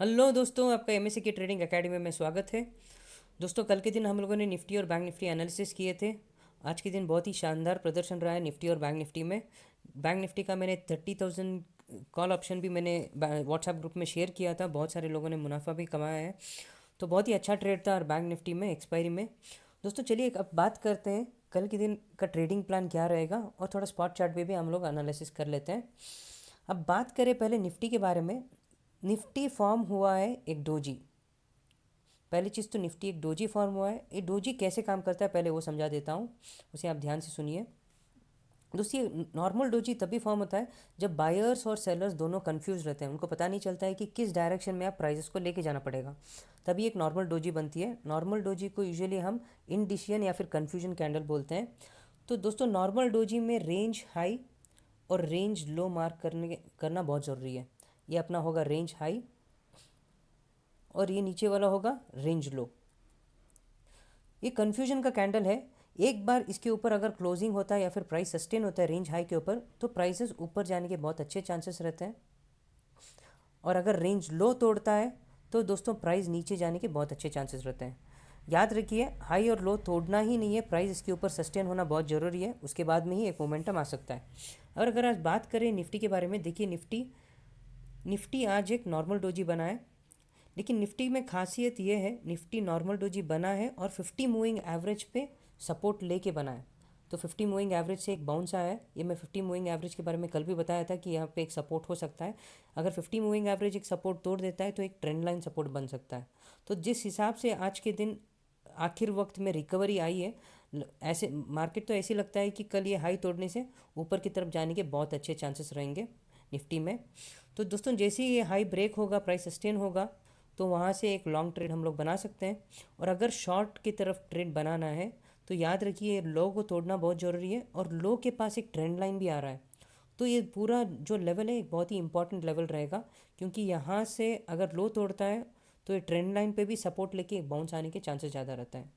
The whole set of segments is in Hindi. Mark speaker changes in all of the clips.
Speaker 1: हेलो दोस्तों, आपका एमएससी की ट्रेडिंग एकेडमी में स्वागत है। दोस्तों, कल के दिन हम लोगों ने निफ्टी और बैंक निफ्टी एनालिसिस किए थे। आज के दिन बहुत ही शानदार प्रदर्शन रहा है निफ्टी और बैंक निफ्टी में। बैंक निफ्टी का मैंने 30,000 कॉल ऑप्शन भी मैंने व्हाट्सएप ग्रुप में शेयर किया था। बहुत सारे लोगों ने मुनाफा भी कमाया है, तो बहुत ही अच्छा ट्रेड था और बैंक निफ्टी में एक्सपायरी में। दोस्तों चलिए अब बात करते हैं कल के दिन का ट्रेडिंग प्लान क्या रहेगा, और थोड़ा स्पॉट चार्ट पे भी हम लोग एनालिसिस कर लेते हैं। अब बात करें पहले निफ्टी के बारे में। निफ्टी फॉर्म हुआ है एक डोजी। पहली चीज़ तो निफ्टी एक डोजी फॉर्म हुआ है। ये डोजी कैसे काम करता है पहले वो समझा देता हूँ, उसे आप ध्यान से सुनिए। दोस्तों, ये नॉर्मल डोजी तभी फॉर्म होता है जब बायर्स और सेलर्स दोनों कंफ्यूज रहते हैं, उनको पता नहीं चलता है कि किस डायरेक्शन में आप प्राइसेस को लेके जाना पड़ेगा, तभी एक नॉर्मल डोजी बनती है। नॉर्मल डोजी को यूजुअली हम इनडिसिजन या फिर कन्फ्यूजन कैंडल बोलते हैं। तो दोस्तों, नॉर्मल डोजी में रेंज हाई और रेंज लो मार्क करना बहुत ज़रूरी है। ये अपना होगा रेंज हाई और ये नीचे वाला होगा रेंज लो। ये कन्फ्यूजन का कैंडल है। एक बार इसके ऊपर अगर क्लोजिंग होता है या फिर प्राइस सस्टेन होता है रेंज हाई के ऊपर, तो प्राइसेस ऊपर जाने के बहुत अच्छे चांसेस रहते हैं। और अगर रेंज लो तोड़ता है तो दोस्तों प्राइस नीचे जाने के बहुत अच्छे चांसेस रहते हैं। याद रखिए, हाई और लो तोड़ना ही नहीं है, प्राइस इसके ऊपर सस्टेन होना बहुत ज़रूरी है, उसके बाद में ही एक मोमेंटम आ सकता है। और अगर आज बात करें निफ्टी के बारे में, देखिए निफ्टी निफ्टी आज एक नॉर्मल डोजी बना है। लेकिन निफ्टी में खासियत ये है, निफ्टी नॉर्मल डोजी बना है और 50 मूविंग एवरेज पे सपोर्ट लेके बना है। तो 50 मूविंग एवरेज से एक बाउंस आया है। ये मैं 50 मूविंग एवरेज के बारे में कल भी बताया था कि यहाँ पे एक सपोर्ट हो सकता है। अगर 50 मूविंग एवरेज एक सपोर्ट तोड़ देता है तो एक ट्रेंड लाइन सपोर्ट बन सकता है। तो जिस हिसाब से आज के दिन आखिर वक्त में रिकवरी आई है, ऐसे मार्केट तो ऐसे लगता है कि कल ये हाई तोड़ने से ऊपर की तरफ जाने के बहुत अच्छे चांसेस रहेंगे निफ्टी में। तो दोस्तों, जैसे ही ये हाई ब्रेक होगा, प्राइस सस्टेन होगा, तो वहाँ से एक लॉन्ग ट्रेड हम लोग बना सकते हैं। और अगर शॉर्ट की तरफ ट्रेड बनाना है तो याद रखिए लो को तोड़ना बहुत ज़रूरी है, और लो के पास एक ट्रेंड लाइन भी आ रहा है। तो ये पूरा जो लेवल है एक बहुत ही इंपॉर्टेंट लेवल रहेगा, क्योंकि यहाँ से अगर लो तोड़ता है तो ये ट्रेंड लाइन पे भी सपोर्ट लेके एक बाउंस आने के चांसेस ज़्यादा रहता है।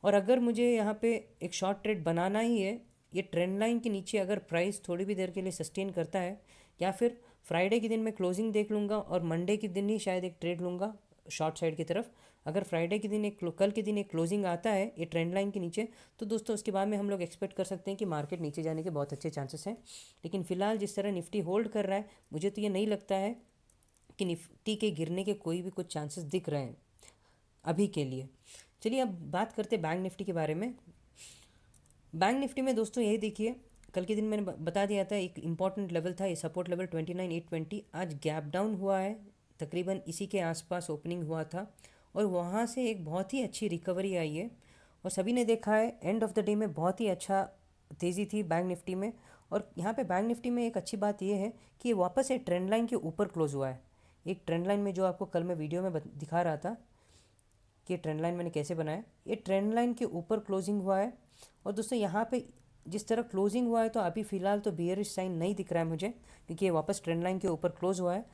Speaker 1: और अगर मुझे यहाँ पे एक शॉर्ट ट्रेड बनाना ही है, ये ट्रेंड लाइन के नीचे अगर प्राइस थोड़ी भी देर के लिए सस्टेन करता है, या फिर फ्राइडे के दिन मैं क्लोजिंग देख लूँगा और मंडे के दिन ही शायद एक ट्रेड लूँगा शॉर्ट साइड की तरफ। अगर फ्राइडे के दिन कल के दिन एक क्लोजिंग आता है ये ट्रेंड लाइन के नीचे, तो दोस्तों उसके बाद में हम लोग एक्सपेक्ट कर सकते हैं कि मार्केट नीचे जाने के बहुत अच्छे चांसेस हैं। लेकिन फिलहाल जिस तरह निफ्टी होल्ड कर रहा है, मुझे तो ये नहीं लगता है कि निफ्टी के गिरने के कोई भी कुछ चांसेस दिख रहे हैं अभी के लिए। चलिए अब बात करते हैं बैंक निफ्टी के बारे में। बैंक निफ्टी में दोस्तों यही देखिए, कल के दिन मैंने बता दिया था एक इंपॉर्टेंट लेवल था, ये सपोर्ट लेवल 29,820। आज गैप डाउन हुआ है, तकरीबन इसी के आसपास ओपनिंग हुआ था, और वहाँ से एक बहुत ही अच्छी रिकवरी आई है। और सभी ने देखा है एंड ऑफ द डे में बहुत ही अच्छा तेज़ी थी बैंक निफ्टी में। और यहाँ पे बैंक निफ्टी में एक अच्छी बात यह है कि ये वापस एक ट्रेंड लाइन के ऊपर क्लोज हुआ है। एक ट्रेंड लाइन में जो आपको कल मैं वीडियो में दिखा रहा था कि ट्रेंड लाइन मैंने कैसे बनाया, ये ट्रेंड लाइन के ऊपर क्लोजिंग हुआ है। और दोस्तों यहाँ पे जिस तरह क्लोजिंग हुआ है, तो अभी फ़िलहाल तो बियरिश साइन नहीं दिख रहा है मुझे, क्योंकि ये वापस ट्रेंड लाइन के ऊपर क्लोज हुआ है।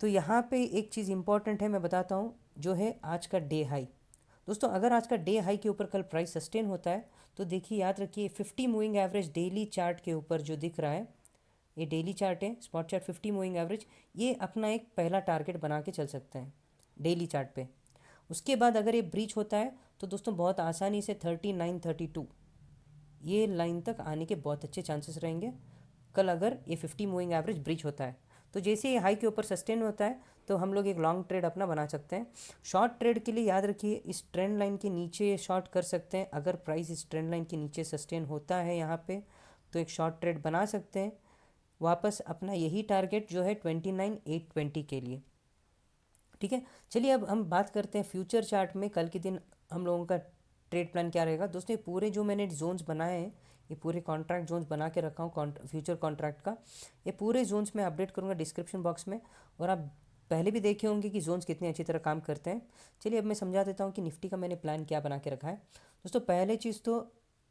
Speaker 1: तो यहाँ पे एक चीज़ इंपॉर्टेंट है, मैं बताता हूँ, जो है आज का डे हाई। दोस्तों, अगर आज का डे हाई के ऊपर कल प्राइस सस्टेन होता है, तो देखिए याद रखिए 50 मूविंग एवरेज डेली चार्ट के ऊपर जो दिख रहा है, ये डेली चार्ट है, स्पॉट चार्ट 50 मूविंग एवरेज, ये अपना एक पहला टारगेट बना के चल सकते हैं डेली चार्ट पे। उसके बाद अगर ये ब्रीच होता है तो दोस्तों बहुत आसानी से 3932 ये लाइन तक आने के बहुत अच्छे चांसेस रहेंगे कल, अगर ये 50 मूविंग एवरेज ब्रीच होता है। तो जैसे ये हाई के ऊपर सस्टेन होता है तो हम लोग एक लॉन्ग ट्रेड अपना बना सकते हैं। शॉर्ट ट्रेड के लिए याद रखिए इस ट्रेंड लाइन के नीचे ये शॉर्ट कर सकते हैं। अगर प्राइस इस ट्रेंड लाइन के नीचे सस्टेन होता है यहाँ पे, तो एक शॉर्ट ट्रेड बना सकते हैं वापस अपना यही टारगेट जो है 29,820 के लिए। ठीक है, चलिए अब हम बात करते हैं फ्यूचर चार्ट में कल के दिन हम लोगों का ट्रेड प्लान क्या रहेगा। दोस्तों, ये पूरे जो मैंने जोन्स बनाए हैं, ये पूरे कॉन्ट्रैक्ट जोन्स बना के रखा हूँ फ्यूचर कॉन्ट्रैक्ट का, ये पूरे जोन्स में अपडेट करूँगा डिस्क्रिप्शन बॉक्स में। और आप पहले भी देखे होंगे कि जोन्स कितनी अच्छी तरह काम करते हैं। चलिए अब मैं समझा देता हूँ कि निफ्टी का मैंने प्लान क्या बना के रखा है। दोस्तों, पहले चीज़ तो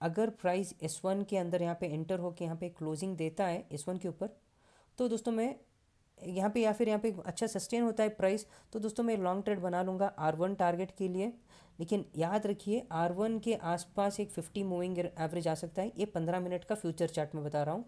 Speaker 1: अगर प्राइस S1 के अंदर यहाँ पे एंटर होकर यहाँ पे क्लोजिंग देता है S1 के ऊपर, तो दोस्तों मैं यहाँ पे या फिर यहाँ पे अच्छा सस्टेन होता है प्राइस, तो दोस्तों मैं लॉन्ग ट्रेड बना लूँगा R1 टारगेट के लिए। लेकिन याद रखिए R1 के आसपास एक 50 मूविंग एवरेज आ सकता है, ये 15 मिनट का फ्यूचर चार्ट में बता रहा हूँ।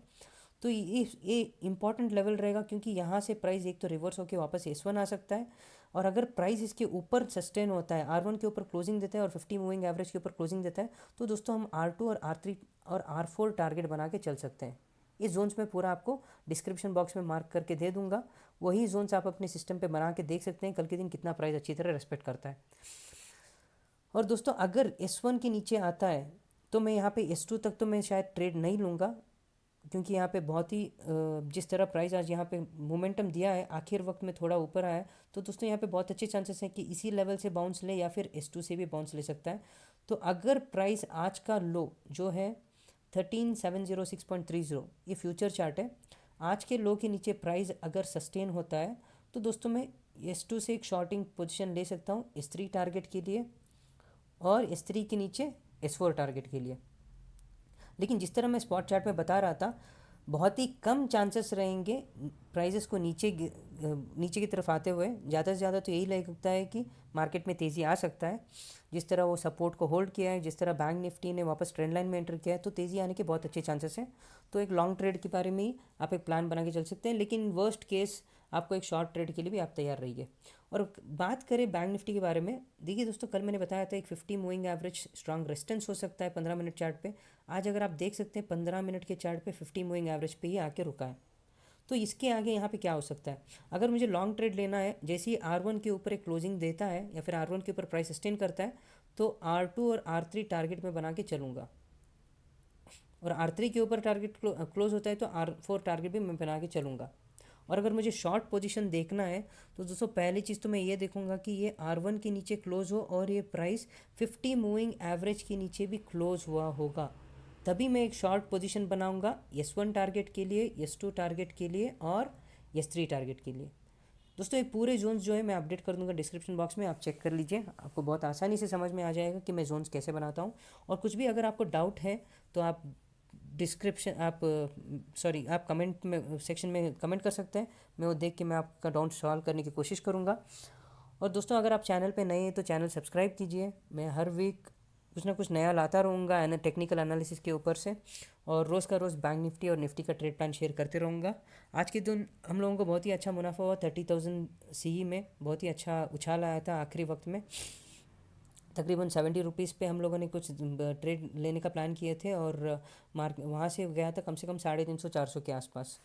Speaker 1: तो ये इम्पॉर्टेंट लेवल रहेगा, क्योंकि यहाँ से प्राइस एक तो रिवर्स होकर वापस S1 आ सकता है, और अगर प्राइस इसके ऊपर सस्टेन होता है, R1 के ऊपर क्लोजिंग देता है और 50 मूविंग एवरेज के ऊपर क्लोजिंग देता है, तो दोस्तों हम R2 और R3 और R4 टारगेट बना के चल सकते हैं। इस जोन्स में पूरा आपको डिस्क्रिप्शन बॉक्स में मार्क करके दे दूंगा, वही जोन्स आप अपने सिस्टम पे बना के देख सकते हैं कल के दिन कितना प्राइस अच्छी तरह रेस्पेक्ट करता है। और दोस्तों अगर S1 के नीचे आता है तो मैं यहाँ पे S2 तक तो मैं शायद ट्रेड नहीं लूँगा, क्योंकि यहाँ पे बहुत ही जिस तरह प्राइस आज यहाँ पे मोमेंटम दिया है, आखिर वक्त में थोड़ा ऊपर आया है, तो दोस्तों यहाँ पे बहुत अच्छे चांसेस हैं कि इसी लेवल से बाउंस ले या फिर S2 से भी बाउंस ले सकता है। तो अगर प्राइस आज का लो जो है 13706.30, ये फ्यूचर चार्ट है, आज के लो के नीचे प्राइस अगर सस्टेन होता है तो दोस्तों मैं S2 से एक शॉर्टिंग पोजिशन ले सकता हूँ S3 टारगेट के लिए, और S3 के नीचे S4 टारगेट के लिए। लेकिन जिस तरह मैं स्पॉट चार्ट में बता रहा था, बहुत ही कम चांसेस रहेंगे प्राइजेस को नीचे की तरफ आते हुए। ज़्यादा से ज़्यादा तो यही लगता है कि मार्केट में तेज़ी आ सकता है, जिस तरह वो सपोर्ट को होल्ड किया है, जिस तरह बैंक निफ्टी ने वापस ट्रेंड लाइन में एंटर किया है, तो तेज़ी आने के बहुत अच्छे चांसेस हैं। तो एक लॉन्ग ट्रेड के बारे में ही आप एक प्लान बना के चल सकते हैं, लेकिन वर्स्ट केस आपको एक शॉर्ट ट्रेड के लिए भी आप तैयार रहिए। और बात करें बैंक निफ्टी के बारे में, देखिए दोस्तों कल मैंने बताया था एक 50 मूविंग एवरेज स्ट्रांग रेजिस्टेंस हो सकता है 15 मिनट चार्ट पे। आज अगर आप देख सकते हैं 15 मिनट के चार्ट पे 50 मूविंग एवरेज पे ही आके रुका है। तो इसके आगे यहाँ पे क्या हो सकता है, अगर मुझे लॉन्ग ट्रेड लेना है, जैसे ही R1 के ऊपर एक क्लोजिंग देता है या फिर R1 के ऊपर प्राइस सस्टेन करता है, तो R2 और R3 टारगेट में बना के चलूँगा, और R3 के ऊपर टारगेट क्लोज होता है तो R4 टारगेट भी मैं बना के चलूँगा। और अगर मुझे शॉर्ट पोजीशन देखना है तो दोस्तों पहली चीज़ तो मैं ये देखूंगा कि ये R1 के नीचे क्लोज हो और ये प्राइस 50 मूविंग एवरेज के नीचे भी क्लोज हुआ होगा, तभी मैं एक शॉर्ट पोजीशन बनाऊंगा S1 टारगेट के लिए, S2 टारगेट के लिए और S3 टारगेट के लिए। दोस्तों ये पूरे जोन्स जो है मैं अपडेट कर दूंगा डिस्क्रिप्शन बॉक्स में, आप चेक कर लीजिए, आपको बहुत आसानी से समझ में आ जाएगा कि मैं जोन्स कैसे बनाता हूँ। और कुछ भी अगर आपको डाउट है तो आप डिस्क्रिप्शन आप कमेंट में सेक्शन में कमेंट कर सकते हैं, मैं वो देख के मैं आपका डाउट सॉल्व करने की कोशिश करूँगा। और दोस्तों अगर आप चैनल पे नए हैं तो चैनल सब्सक्राइब कीजिए, मैं हर वीक कुछ ना कुछ नया लाता रहूँगा टेक्निकल एनालिसिस के ऊपर से, और रोज़ का रोज़ बैंक निफ्टी और निफ्टी का ट्रेड प्लान शेयर करते रहूँगा। आज के दिन हम लोगों को बहुत ही अच्छा मुनाफा हुआ, 30,000 CE में बहुत ही अच्छा उछाल आया था आखिरी वक्त में। तकरीबन 70 रुपीज़ पे हम लोगों ने कुछ ट्रेड लेने का प्लान किए थे, और मार्केट वहाँ से गया था कम से कम 350-400 के आसपास।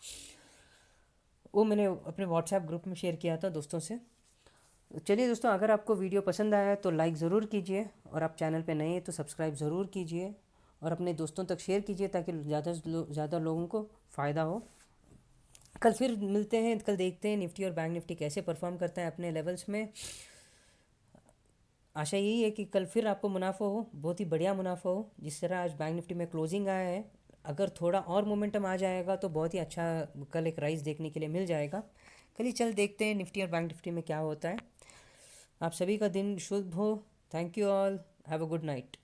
Speaker 1: वो मैंने अपने व्हाट्सएप ग्रुप में शेयर किया था दोस्तों से। चलिए दोस्तों, अगर आपको वीडियो पसंद आया तो लाइक ज़रूर कीजिए, और आप चैनल पे नए हैं तो सब्सक्राइब ज़रूर कीजिए, और अपने दोस्तों तक शेयर कीजिए ताकि ज़्यादा से ज़्यादा लोगों को फ़ायदा हो। कल फिर मिलते हैं, कल देखते हैं निफ्टी और बैंक निफ्टी कैसे परफॉर्म करता है अपने लेवल्स में। आशा यही है कि कल फिर आपको मुनाफा हो, बहुत ही बढ़िया मुनाफा हो, जिस तरह आज बैंक निफ्टी में क्लोजिंग आया है। अगर थोड़ा और मोमेंटम आ जाएगा तो बहुत ही अच्छा कल एक राइज देखने के लिए मिल जाएगा। कल ही चल देखते हैं निफ्टी और बैंक निफ्टी में क्या होता है। आप सभी का दिन शुभ हो। Thank you all, have a good night.